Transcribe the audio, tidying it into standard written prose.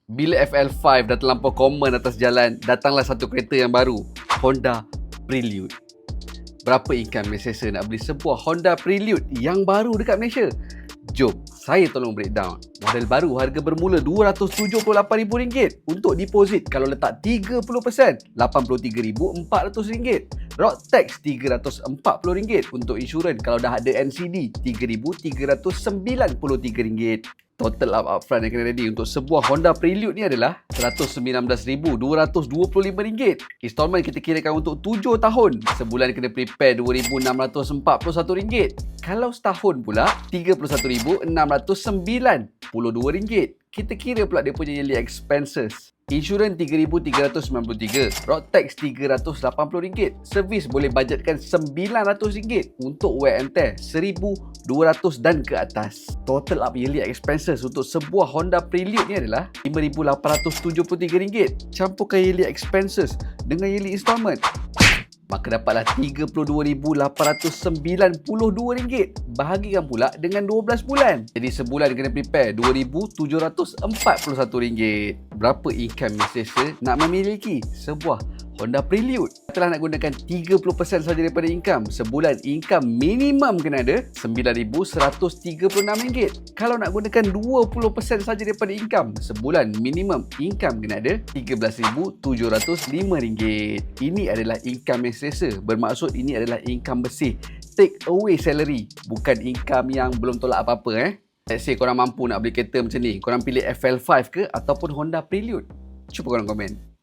Bila FL5 dah terlampau common atas jalan, datanglah satu kereta yang baru, Honda Prelude. Berapa income Malaysia nak beli sebuah Honda Prelude yang baru dekat Malaysia? Jom, saya tolong breakdown. Model baru harga bermula RM278,000 untuk deposit kalau letak 30%, RM83,400. Road tax RM340 untuk insurans kalau dah ada NCD, RM3,393. Total upfront yang kena ready untuk sebuah Honda Prelude ni adalah RM119,225. Installment kita kirakan untuk 7 tahun. Sebulan kena prepare RM2,641. Kalau setahun pula RM31,692. Kita kira pula dia punya yearly expenses. Insurans RM3,393, road tax RM380, servis boleh budgetkan RM900, untuk wear and tear RM1,200 dan ke atas. Total up yearly expenses untuk sebuah Honda Prelude ni adalah RM5,873. Campurkan yearly expenses dengan yearly installment, maka dapatlah RM32,892. Bahagikan pula dengan 12 bulan. Jadi sebulan kena prepare RM2,741. Berapa income Malaysia nak memiliki sebuah Honda Prelude? Setelah nak gunakan 30% saja daripada income, sebulan income minimum kena ada RM9,136. Kalau nak gunakan 20% saja daripada income, sebulan minimum income kena ada RM13,705. Ini adalah income yang selesa. Bermaksud ini adalah income bersih, take away salary, bukan income yang belum tolak apa-apa. Let's say korang mampu nak beli kereta macam ni, korang pilih FL5 ke ataupun Honda Prelude? Cuba korang komen.